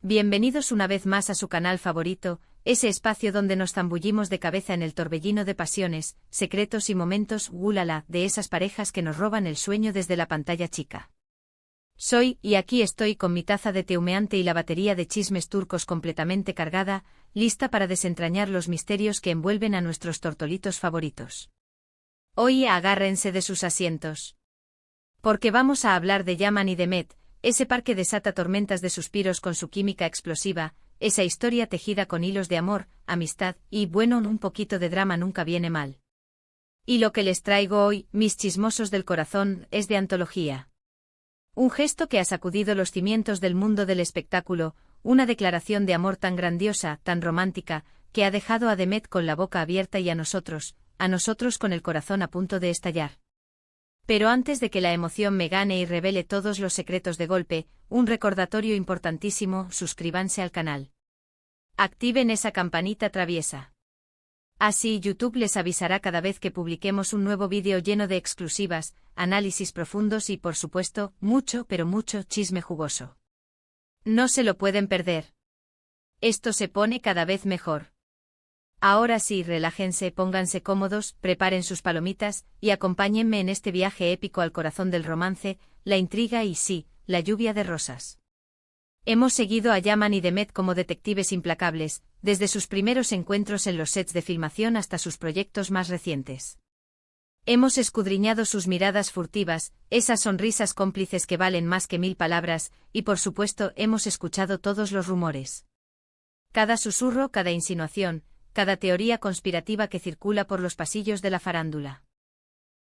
Bienvenidos una vez más a su canal favorito, ese espacio donde nos zambullimos de cabeza en el torbellino de pasiones, secretos y momentos de esas parejas que nos roban el sueño desde la pantalla chica. Y aquí estoy con mi taza de té humeante y la batería de chismes turcos completamente cargada, lista para desentrañar los misterios que envuelven a nuestros tortolitos favoritos. Hoy agárrense de sus asientos. Porque vamos a hablar de Yaman y Demet, ese par que desata tormentas de suspiros con su química explosiva, esa historia tejida con hilos de amor, amistad y, bueno, un poquito de drama nunca viene mal. Y lo que les traigo hoy, mis chismosos del corazón, es de antología. Un gesto que ha sacudido los cimientos del mundo del espectáculo, una declaración de amor tan grandiosa, tan romántica, que ha dejado a Demet con la boca abierta y a nosotros con el corazón a punto de estallar. Pero antes de que la emoción me gane y revele todos los secretos de golpe, un recordatorio importantísimo: suscríbanse al canal. Activen esa campanita traviesa. Así YouTube les avisará cada vez que publiquemos un nuevo vídeo lleno de exclusivas, análisis profundos y, por supuesto, mucho, pero mucho chisme jugoso. No se lo pueden perder. Esto se pone cada vez mejor. Ahora sí, relájense, pónganse cómodos, preparen sus palomitas, y acompáñenme en este viaje épico al corazón del romance, la intriga y sí, la lluvia de rosas. Hemos seguido a Yaman y Demet como detectives implacables, desde sus primeros encuentros en los sets de filmación hasta sus proyectos más recientes. Hemos escudriñado sus miradas furtivas, esas sonrisas cómplices que valen más que 1000 palabras, y por supuesto hemos escuchado todos los rumores. Cada susurro, cada insinuación, cada teoría conspirativa que circula por los pasillos de la farándula.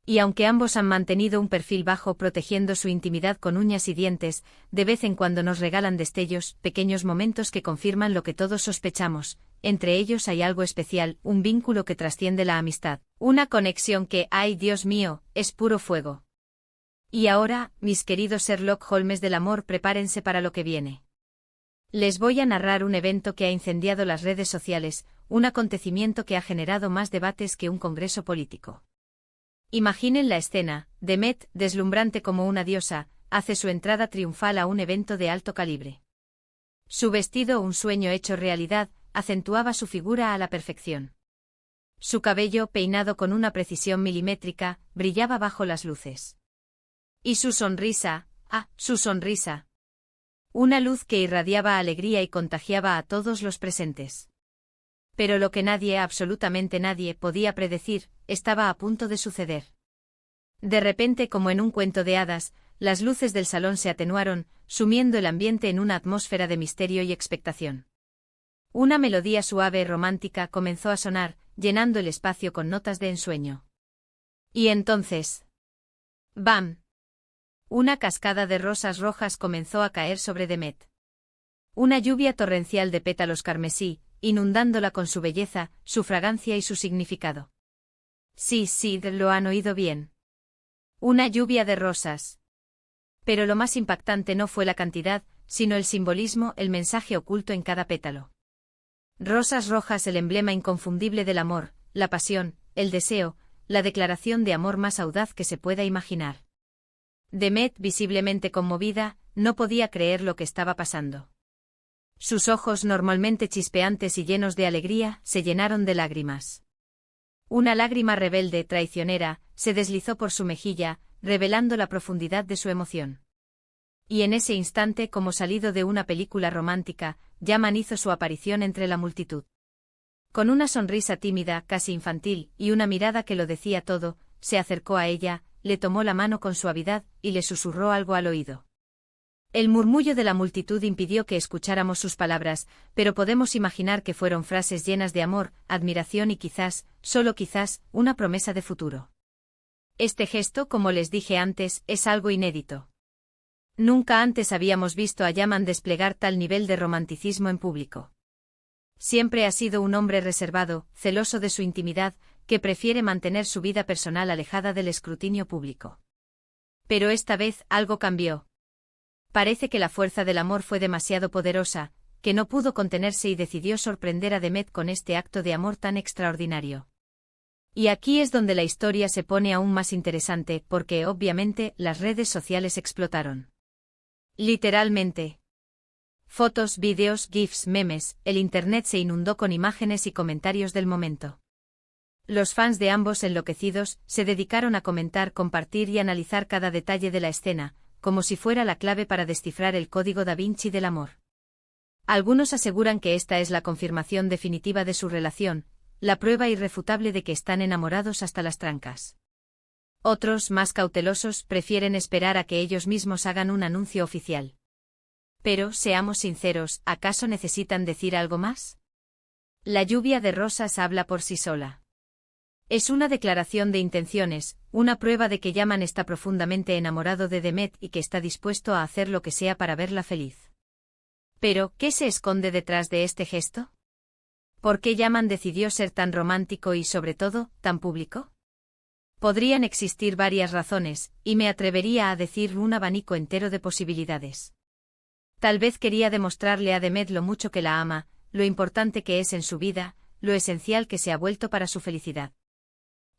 Y aunque ambos han mantenido un perfil bajo protegiendo su intimidad con uñas y dientes, de vez en cuando nos regalan destellos, pequeños momentos que confirman lo que todos sospechamos: entre ellos hay algo especial, un vínculo que trasciende la amistad, una conexión que, ¡ay Dios mío!, es puro fuego. Y ahora, mis queridos Sherlock Holmes del amor, prepárense para lo que viene. Les voy a narrar un evento que ha incendiado las redes sociales, un acontecimiento que ha generado más debates que un congreso político. Imaginen la escena: Demet, deslumbrante como una diosa, hace su entrada triunfal a un evento de alto calibre. Su vestido, un sueño hecho realidad, acentuaba su figura a la perfección. Su cabello, peinado con una precisión milimétrica, brillaba bajo las luces. Y su sonrisa, su sonrisa. Una luz que irradiaba alegría y contagiaba a todos los presentes. Pero lo que nadie, absolutamente nadie, podía predecir, estaba a punto de suceder. De repente, como en un cuento de hadas, las luces del salón se atenuaron, sumiendo el ambiente en una atmósfera de misterio y expectación. Una melodía suave y romántica comenzó a sonar, llenando el espacio con notas de ensueño. Y entonces... ¡bam! Una cascada de rosas rojas comenzó a caer sobre Demet. Una lluvia torrencial de pétalos carmesí, inundándola con su belleza, su fragancia y su significado. Sí, lo han oído bien. Una lluvia de rosas. Pero lo más impactante no fue la cantidad, sino el simbolismo, el mensaje oculto en cada pétalo. Rosas rojas, el emblema inconfundible del amor, la pasión, el deseo, la declaración de amor más audaz que se pueda imaginar. Demet, visiblemente conmovida, no podía creer lo que estaba pasando. Sus ojos, normalmente chispeantes y llenos de alegría, se llenaron de lágrimas. Una lágrima rebelde, traicionera, se deslizó por su mejilla, revelando la profundidad de su emoción. Y en ese instante, como salido de una película romántica, Yaman hizo su aparición entre la multitud. Con una sonrisa tímida, casi infantil, y una mirada que lo decía todo, se acercó a ella, le tomó la mano con suavidad, y le susurró algo al oído. El murmullo de la multitud impidió que escucháramos sus palabras, pero podemos imaginar que fueron frases llenas de amor, admiración y quizás, solo quizás, una promesa de futuro. Este gesto, como les dije antes, es algo inédito. Nunca antes habíamos visto a Yaman desplegar tal nivel de romanticismo en público. Siempre ha sido un hombre reservado, celoso de su intimidad, que prefiere mantener su vida personal alejada del escrutinio público. Pero esta vez algo cambió. Parece que la fuerza del amor fue demasiado poderosa, que no pudo contenerse y decidió sorprender a Demet con este acto de amor tan extraordinario. Y aquí es donde la historia se pone aún más interesante, porque, obviamente, las redes sociales explotaron. Literalmente. Fotos, vídeos, GIFs, memes, el internet se inundó con imágenes y comentarios del momento. Los fans de ambos enloquecidos se dedicaron a comentar, compartir y analizar cada detalle de la escena, como si fuera la clave para descifrar el código da Vinci del amor. Algunos aseguran que esta es la confirmación definitiva de su relación, la prueba irrefutable de que están enamorados hasta las trancas. Otros, más cautelosos, prefieren esperar a que ellos mismos hagan un anuncio oficial. Pero, seamos sinceros, ¿acaso necesitan decir algo más? La lluvia de rosas habla por sí sola. Es una declaración de intenciones, una prueba de que Yaman está profundamente enamorado de Demet y que está dispuesto a hacer lo que sea para verla feliz. Pero, ¿qué se esconde detrás de este gesto? ¿Por qué Yaman decidió ser tan romántico y, sobre todo, tan público? Podrían existir varias razones, y me atrevería a decir un abanico entero de posibilidades. Tal vez quería demostrarle a Demet lo mucho que la ama, lo importante que es en su vida, lo esencial que se ha vuelto para su felicidad.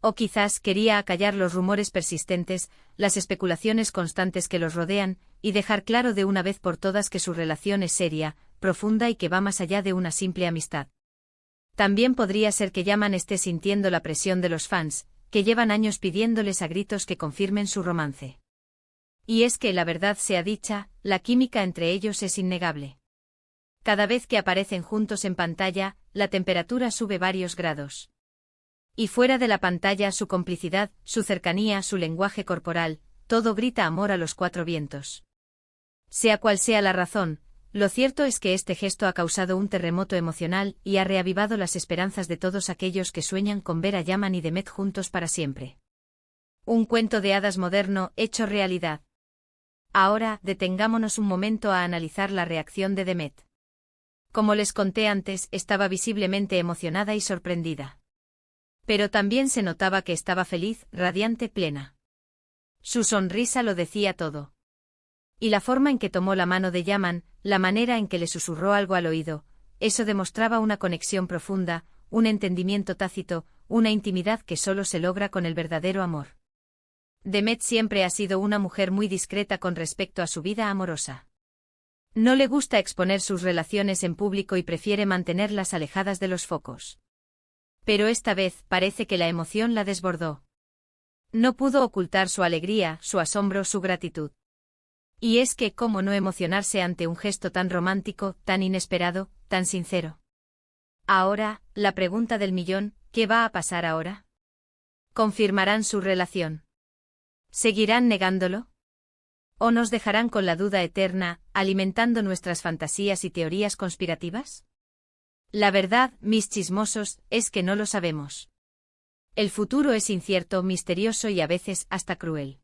O quizás quería acallar los rumores persistentes, las especulaciones constantes que los rodean, y dejar claro de una vez por todas que su relación es seria, profunda y que va más allá de una simple amistad. También podría ser que Yaman esté sintiendo la presión de los fans, que llevan años pidiéndoles a gritos que confirmen su romance. Y es que, la verdad sea dicha, la química entre ellos es innegable. Cada vez que aparecen juntos en pantalla, la temperatura sube varios grados. Y fuera de la pantalla su complicidad, su cercanía, su lenguaje corporal, todo grita amor a los cuatro vientos. Sea cual sea la razón, lo cierto es que este gesto ha causado un terremoto emocional y ha reavivado las esperanzas de todos aquellos que sueñan con ver a Yaman y Demet juntos para siempre. Un cuento de hadas moderno hecho realidad. Ahora, detengámonos un momento a analizar la reacción de Demet. Como les conté antes, estaba visiblemente emocionada y sorprendida. Pero también se notaba que estaba feliz, radiante, plena. Su sonrisa lo decía todo. Y la forma en que tomó la mano de Yaman, la manera en que le susurró algo al oído, eso demostraba una conexión profunda, un entendimiento tácito, una intimidad que solo se logra con el verdadero amor. Demet siempre ha sido una mujer muy discreta con respecto a su vida amorosa. No le gusta exponer sus relaciones en público y prefiere mantenerlas alejadas de los focos. Pero esta vez parece que la emoción la desbordó. No pudo ocultar su alegría, su asombro, su gratitud. Y es que, ¿cómo no emocionarse ante un gesto tan romántico, tan inesperado, tan sincero? Ahora, la pregunta del millón, ¿qué va a pasar ahora? ¿Confirmarán su relación? ¿Seguirán negándolo? ¿O nos dejarán con la duda eterna, alimentando nuestras fantasías y teorías conspirativas? La verdad, mis chismosos, es que no lo sabemos. El futuro es incierto, misterioso y a veces hasta cruel.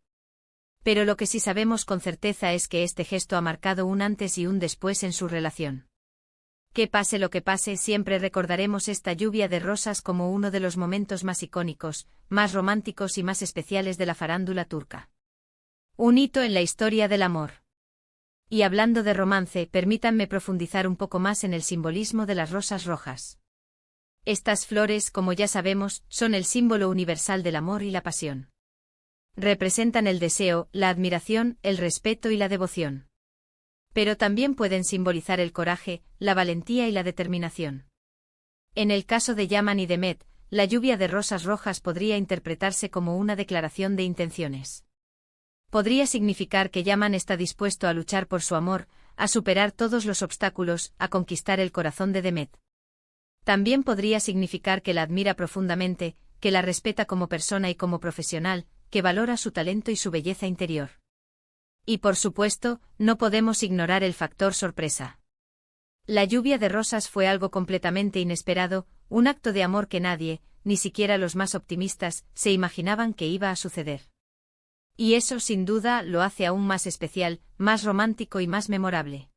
Pero lo que sí sabemos con certeza es que este gesto ha marcado un antes y un después en su relación. Que pase lo que pase, siempre recordaremos esta lluvia de rosas como uno de los momentos más icónicos, más románticos y más especiales de la farándula turca. Un hito en la historia del amor. Y hablando de romance, permítanme profundizar un poco más en el simbolismo de las rosas rojas. Estas flores, como ya sabemos, son el símbolo universal del amor y la pasión. Representan el deseo, la admiración, el respeto y la devoción. Pero también pueden simbolizar el coraje, la valentía y la determinación. En el caso de Yaman y Demet, la lluvia de rosas rojas podría interpretarse como una declaración de intenciones. Podría significar que Yaman está dispuesto a luchar por su amor, a superar todos los obstáculos, a conquistar el corazón de Demet. También podría significar que la admira profundamente, que la respeta como persona y como profesional, que valora su talento y su belleza interior. Y por supuesto, no podemos ignorar el factor sorpresa. La lluvia de rosas fue algo completamente inesperado, un acto de amor que nadie, ni siquiera los más optimistas, se imaginaban que iba a suceder. Y eso sin duda lo hace aún más especial, más romántico y más memorable.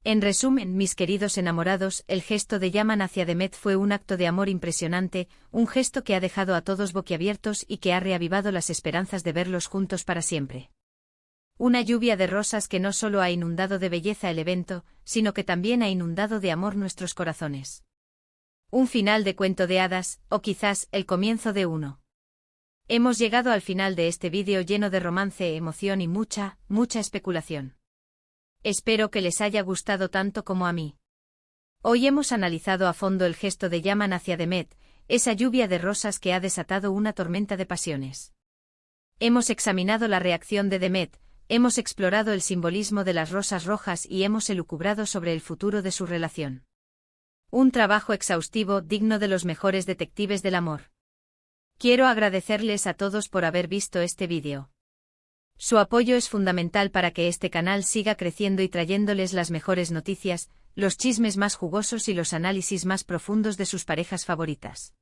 En resumen, mis queridos enamorados, el gesto de Yaman hacia Demet fue un acto de amor impresionante, un gesto que ha dejado a todos boquiabiertos y que ha reavivado las esperanzas de verlos juntos para siempre. Una lluvia de rosas que no solo ha inundado de belleza el evento, sino que también ha inundado de amor nuestros corazones. Un final de cuento de hadas, o quizás el comienzo de uno. Hemos llegado al final de este vídeo lleno de romance, emoción y mucha especulación. Espero que les haya gustado tanto como a mí. Hoy hemos analizado a fondo el gesto de Yaman hacia Demet, esa lluvia de rosas que ha desatado una tormenta de pasiones. Hemos examinado la reacción de Demet, hemos explorado el simbolismo de las rosas rojas y hemos elucubrado sobre el futuro de su relación. Un trabajo exhaustivo digno de los mejores detectives del amor. Quiero agradecerles a todos por haber visto este vídeo. Su apoyo es fundamental para que este canal siga creciendo y trayéndoles las mejores noticias, los chismes más jugosos y los análisis más profundos de sus parejas favoritas.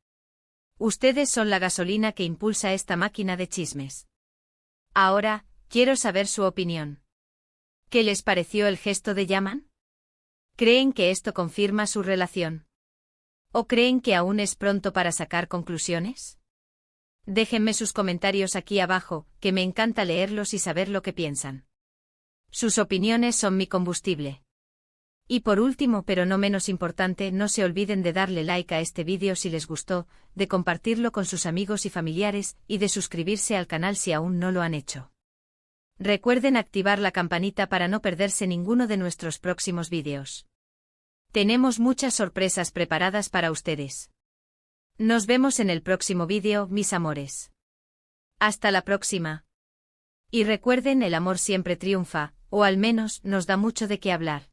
Ustedes son la gasolina que impulsa esta máquina de chismes. Ahora, quiero saber su opinión. ¿Qué les pareció el gesto de Yaman? ¿Creen que esto confirma su relación? ¿O creen que aún es pronto para sacar conclusiones? Déjenme sus comentarios aquí abajo, que me encanta leerlos y saber lo que piensan. Sus opiniones son mi combustible. Y por último, pero no menos importante, no se olviden de darle like a este vídeo si les gustó, de compartirlo con sus amigos y familiares, y de suscribirse al canal si aún no lo han hecho. Recuerden activar la campanita para no perderse ninguno de nuestros próximos vídeos. Tenemos muchas sorpresas preparadas para ustedes. Nos vemos en el próximo vídeo, mis amores. Hasta la próxima. Y recuerden, el amor siempre triunfa, o al menos nos da mucho de qué hablar.